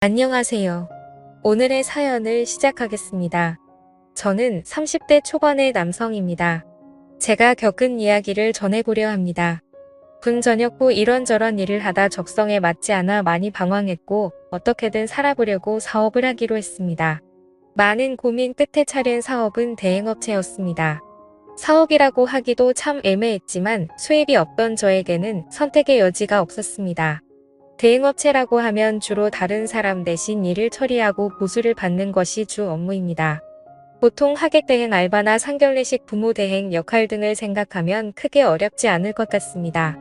안녕하세요. 오늘의 사연을 시작하겠습니다. 저는 30대 초반의 남성입니다. 제가 겪은 이야기를 전해보려 합니다. 군 전역 후 이런저런 일을 하다 적성에 맞지 않아 많이 방황했고 어떻게든 살아보려고 사업을 하기로 했습니다. 많은 고민 끝에 차린 사업은 대행업체였습니다. 사업이라고 하기도 참 애매했지만 수입이 없던 저에게는 선택의 여지가 없었습니다. 대행업체라고 하면 주로 다른 사람 대신 일을 처리하고 보수를 받는 것이 주 업무입니다. 보통 하객대행 알바나 상견례식 부모대행 역할 등을 생각하면 크게 어렵지 않을 것 같습니다.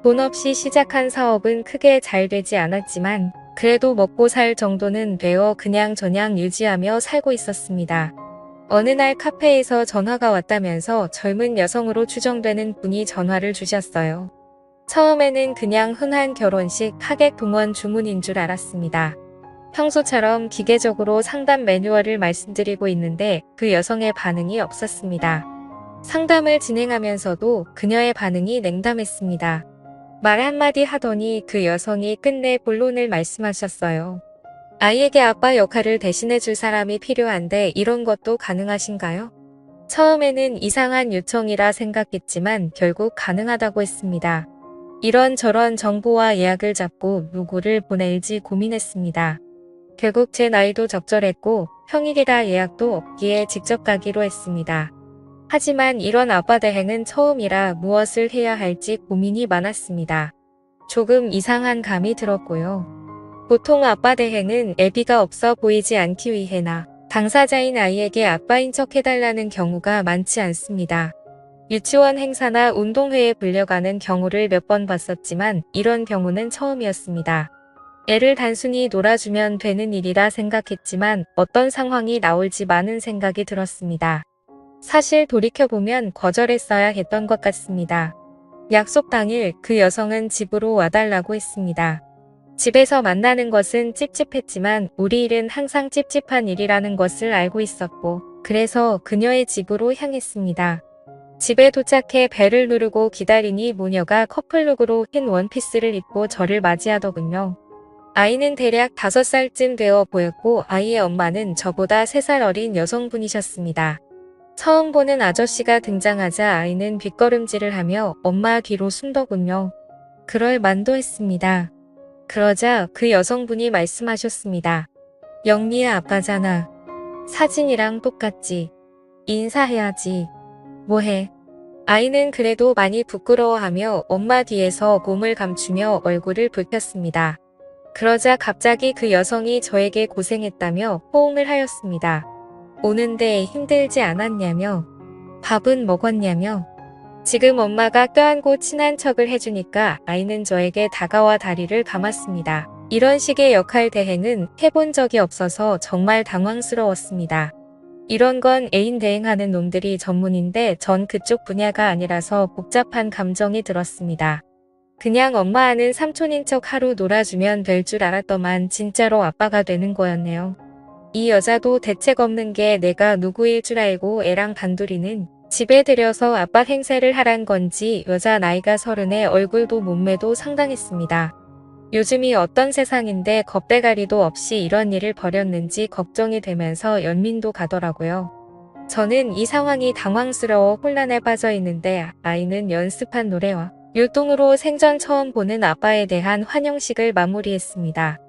돈 없이 시작한 사업은 크게 잘 되지 않았지만 그래도 먹고 살 정도는 되어 그냥저냥 유지하며 살고 있었습니다. 어느 날 카페에서 전화가 왔다면서 젊은 여성으로 추정되는 분이 전화를 주셨어요. 처음에는 그냥 흔한 결혼식 하객 동원 주문인 줄 알았습니다. 평소처럼 기계적으로 상담 매뉴얼을 말씀드리고 있는데 그 여성의 반응이 없었습니다. 상담을 진행하면서도 그녀의 반응이 냉담했습니다. 말 한마디 하더니 그 여성이 끝내 본론을 말씀하셨어요. 아이에게 아빠 역할을 대신해줄 사람이 필요한데 이런 것도 가능하신가요? 처음에는 이상한 요청이라 생각했지만 결국 가능하다고 했습니다. 이런저런 정보와 예약을 잡고 누구를 보낼지 고민했습니다. 결국 제 나이도 적절했고 평일이라 예약도 없기에 직접 가기로 했습니다. 하지만 이런 아빠 대행은 처음이라 무엇을 해야 할지 고민이 많았습니다. 조금 이상한 감이 들었고요. 보통 아빠 대행은 애비가 없어 보이지 않기 위해나 당사자인 아이에게 아빠인 척 해달라는 경우가 많지 않습니다. 유치원 행사나 운동회에 불려가는 경우를 몇 번 봤었지만 이런 경우는 처음이었습니다. 애를 단순히 놀아주면 되는 일이라 생각했지만 어떤 상황이 나올지 많은 생각이 들었습니다. 사실 돌이켜보면 거절했어야 했던 것 같습니다. 약속 당일 그 여성은 집으로 와달라고 했습니다. 집에서 만나는 것은 찝찝했지만 우리 일은 항상 찝찝한 일이라는 것을 알고 있었고 그래서 그녀의 집으로 향했습니다. 집에 도착해 벨을 누르고 기다리니 모녀가 커플룩으로 흰 원피스를 입고 저를 맞이하더군요. 아이는 대략 5살쯤 되어 보였고 아이의 엄마는 저보다 3살 어린 여성분이셨습니다. 처음 보는 아저씨가 등장하자 아이는 뒷걸음질을 하며 엄마 뒤로 숨더군요. 그럴 만도 했습니다. 그러자 그 여성분이 말씀하셨습니다. 영리야 아빠잖아. 사진이랑 똑같지. 인사해야지. 뭐해? 아이는 그래도 많이 부끄러워하며 엄마 뒤에서 몸을 감추며 얼굴을 붉혔습니다. 그러자 갑자기 그 여성이 저에게 고생했다며 호응을 하였습니다. 오는데 힘들지 않았냐며, 밥은 먹었냐며. 지금 엄마가 껴안고 친한 척을 해주니까 아이는 저에게 다가와 다리를 감았습니다. 이런 식의 역할 대행은 해본 적이 없어서 정말 당황스러웠습니다. 이런 건 애인 대행하는 놈들이 전문인데 전 그쪽 분야가 아니라서 복잡한 감정이 들었습니다. 그냥 엄마 아는 삼촌인 척 하루 놀아주면 될 줄 알았더만 진짜로 아빠가 되는 거였네요. 이 여자도 대책 없는 게 내가 누구일 줄 알고 애랑 단둘이는 집에 들여서 아빠 행세를 하란 건지 여자 나이가 30에 얼굴도 몸매도 상당했습니다. 요즘이 어떤 세상인데 겁대가리도 없이 이런 일을 벌였는지 걱정이 되면서 연민도 가더라고요. 저는 이 상황이 당황스러워 혼란에 빠져 있는데 아이는 연습한 노래와 율동으로 생전 처음 보는 아빠에 대한 환영식을 마무리했습니다.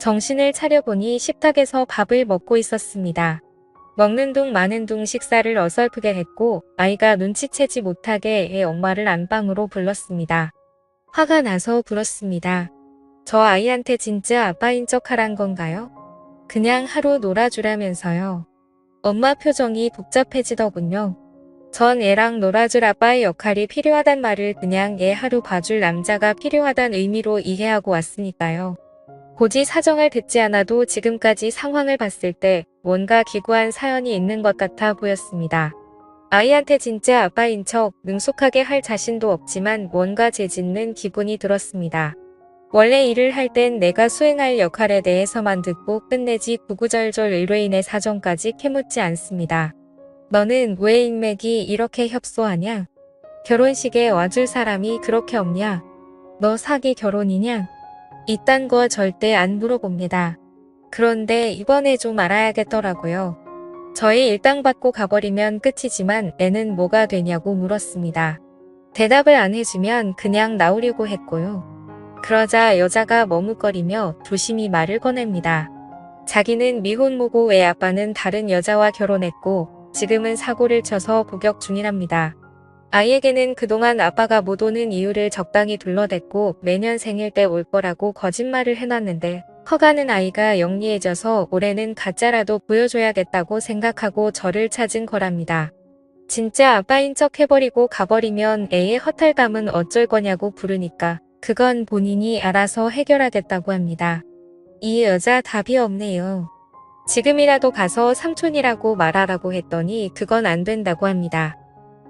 정신을 차려보니 식탁에서 밥을 먹고 있었습니다. 먹는 둥 마는 둥 식사를 어설프게 했고 아이가 눈치채지 못하게 애 엄마를 안방으로 불렀습니다. 화가 나서 불었습니다. 저 아이한테 진짜 아빠인 척 하란 건가요? 그냥 하루 놀아주라면서요. 엄마 표정이 복잡해지더군요. 전 애랑 놀아줄 아빠의 역할이 필요하단 말을 그냥 애 하루 봐줄 남자가 필요하단 의미로 이해하고 왔으니까요. 굳이 사정을 듣지 않아도 지금까지 상황을 봤을 때 뭔가 기구한 사연이 있는 것 같아 보였습니다. 아이한테 진짜 아빠인 척 능숙하게 할 자신도 없지만 뭔가 재짓는 기분이 들었습니다. 원래 일을 할 땐 내가 수행할 역할에 대해서만 듣고 끝내지 구구절절 의뢰인의 사정까지 캐묻지 않습니다. 너는 왜 인맥이 이렇게 협소하냐? 결혼식에 와줄 사람이 그렇게 없냐? 너 사기 결혼이냐? 이딴 거 절대 안 물어봅니다. 그런데 이번에 좀 알아야겠더라고요. 저희 일당 받고 가버리면 끝이지만 애는 뭐가 되냐고 물었습니다. 대답을 안 해주면 그냥 나오려고 했고요. 그러자 여자가 머뭇거리며 조심히 말을 꺼냅니다. 자기는 미혼모고 애 아빠는 다른 여자와 결혼했고 지금은 사고를 쳐서 복역 중이랍니다. 아이에게는 그동안 아빠가 못 오는 이유를 적당히 둘러댔고 매년 생일 때 올 거라고 거짓말을 해놨는데 커가는 아이가 영리해져서 올해는 가짜라도 보여줘야겠다고 생각하고 저를 찾은 거랍니다. 진짜 아빠인 척 해버리고 가버리면 애의 허탈감은 어쩔 거냐고 부르니까 그건 본인이 알아서 해결하겠다고 합니다. 이 여자 답이 없네요. 지금이라도 가서 삼촌이라고 말하라고 했더니 그건 안 된다고 합니다.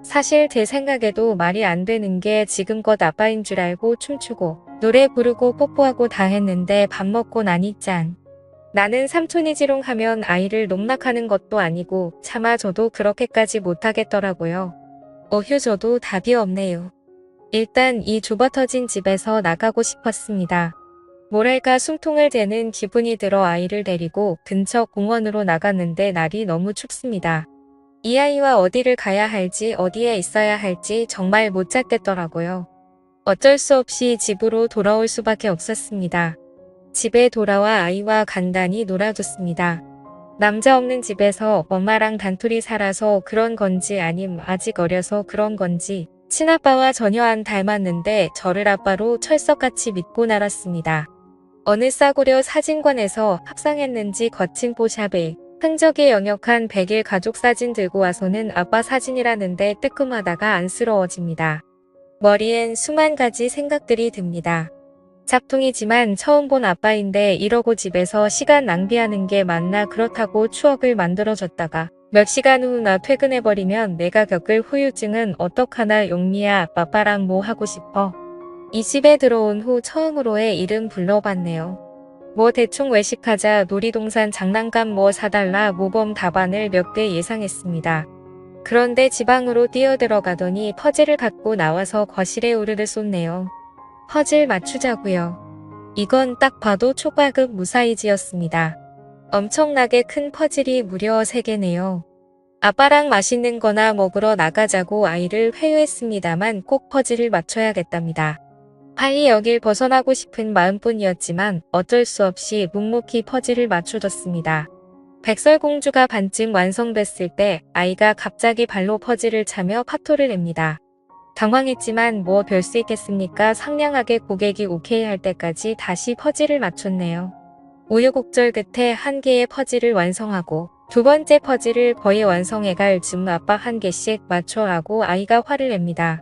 사실 제 생각에도 말이 안 되는 게 지금껏 아빠인 줄 알고 춤추고 노래 부르고 뽀뽀하고 다 했는데 밥 먹고 나니 짠. 나는 삼촌이지롱 하면 아이를 농락하는 것도 아니고 차마 저도 그렇게까지 못하겠더라고요. 어휴 저도 답이 없네요. 일단 이 좁아터진 집에서 나가고 싶었습니다. 뭐랄까 숨통을 대는 기분이 들어 아이를 데리고 근처 공원으로 나갔는데 날이 너무 춥습니다. 이 아이와 어디를 가야 할지 어디에 있어야 할지 정말 못 찾겠더라고요. 어쩔 수 없이 집으로 돌아올 수밖에 없었습니다. 집에 돌아와 아이와 간단히 놀아줬습니다. 남자 없는 집에서 엄마랑 단둘이 살아서 그런 건지 아님 아직 어려서 그런 건지 친아빠와 전혀 안 닮았는데 저를 아빠로 철석같이 믿고 날았습니다. 어느 싸구려 사진관에서 합상했는지 거친 포샵에 흔적이 역력한 100일 가족 사진 들고 와서는 아빠 사진이라는데 뜨끔하다가 안쓰러워집니다. 머리엔 수만 가지 생각들이 듭니다. 짝퉁이지만 처음 본 아빠인데 이러고 집에서 시간 낭비하는 게 맞나 그렇다고 추억을 만들어줬다가 몇 시간 후 나 퇴근해버리면 내가 겪을 후유증은 어떡하나 용미야 아빠랑 뭐 하고 싶어. 이 집에 들어온 후 처음으로 애 이름 불러봤네요. 뭐 대충 외식하자 놀이동산 장난감 뭐 사달라 모범 답안을 몇 개 예상했습니다. 그런데 지방으로 뛰어들어가더니 퍼즐을 갖고 나와서 거실에 우르르 쏟네요. 퍼즐 맞추자고요. 이건 딱 봐도 초과급 무사이즈였습니다. 엄청나게 큰 퍼즐이 무려 3개네요. 아빠랑 맛있는 거나 먹으러 나가자고 아이를 회유했습니다만 꼭 퍼즐을 맞춰야겠답니다. 빨리 여길 벗어나고 싶은 마음뿐이었지만 어쩔 수 없이 묵묵히 퍼즐을 맞춰줬습니다. 백설공주가 반쯤 완성됐을 때 아이가 갑자기 발로 퍼즐을 차며 파토를 냅니다. 당황했지만 뭐 별 수 있겠습니까? 상냥하게 고객이 오케이 할 때까지 다시 퍼즐을 맞췄네요. 우여곡절 끝에 한 개의 퍼즐을 완성하고 두 번째 퍼즐을 거의 완성해갈 즈음 아빠 한 개씩 맞춰하고 아이가 화를 냅니다.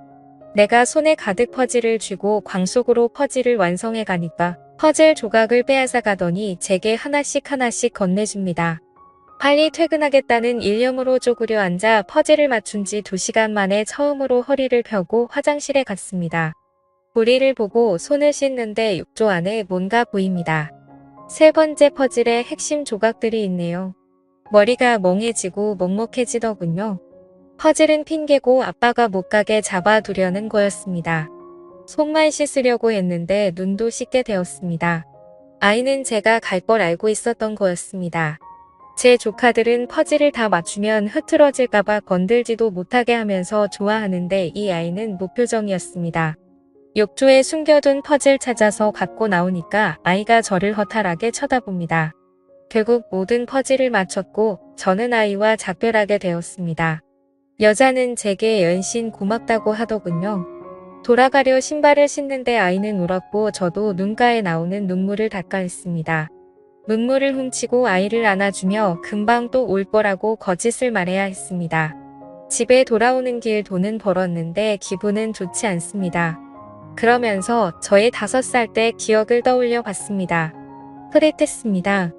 내가 손에 가득 퍼즐을 쥐고 광속으로 퍼즐을 완성해 가니까 퍼즐 조각을 빼앗아 가더니 제게 하나씩 건네줍니다. 빨리 퇴근하겠다는 일념으로 쪼그려 앉아 퍼즐을 맞춘 지 2시간 만에 처음으로 허리를 펴고 화장실에 갔습니다. 우리를 보고 손을 씻는데 욕조 안에 뭔가 보입니다. 세 번째 퍼즐의 핵심 조각들이 있네요. 머리가 멍해지고 먹먹해지더군요. 퍼즐은 핑계고 아빠가 못 가게 잡아두려는 거였습니다. 손만 씻으려고 했는데 눈도 씻게 되었습니다. 아이는 제가 갈 걸 알고 있었던 거였습니다. 제 조카들은 퍼즐을 다 맞추면 흐트러질까봐 건들지도 못하게 하면서 좋아하는데 이 아이는 무표정이었습니다. 욕조에 숨겨둔 퍼즐 찾아서 갖고 나오니까 아이가 저를 허탈하게 쳐다봅니다. 결국 모든 퍼즐을 맞췄고 저는 아이와 작별하게 되었습니다. 여자는 제게 연신 고맙다고 하더군요. 돌아가려 신발을 신는데 아이는 울었고 저도 눈가에 나오는 눈물을 닦아 했습니다. 눈물을 훔치고 아이를 안아주며 금방 또 올 거라고 거짓을 말해야 했습니다. 집에 돌아오는 길 돈은 벌었는데 기분은 좋지 않습니다. 그러면서 저의 5살 때 기억을 떠올려 봤습니다. 흐릿했습니다.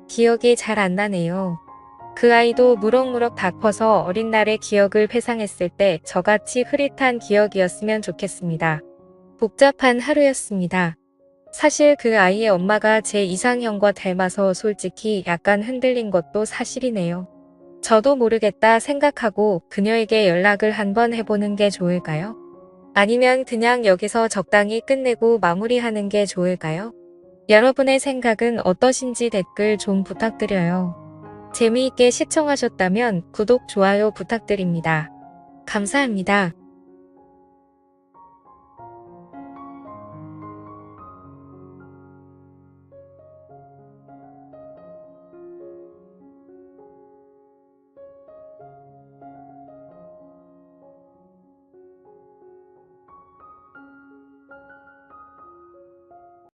기억이 잘 안 나네요. 그 아이도 무럭무럭 다 커서 어린 날의 기억을 회상했을 때 저같이 흐릿한 기억이었으면 좋겠습니다. 복잡한 하루였습니다. 사실 그 아이의 엄마가 제 이상형과 닮아서 솔직히 약간 흔들린 것도 사실이네요. 저도 모르겠다 생각하고 그녀에게 연락을 한번 해보는 게 좋을까요? 아니면 그냥 여기서 적당히 끝내고 마무리하는 게 좋을까요? 여러분의 생각은 어떠신지 댓글 좀 부탁드려요. 재미있게 시청하셨다면 구독, 좋아요 부탁드립니다. 감사합니다.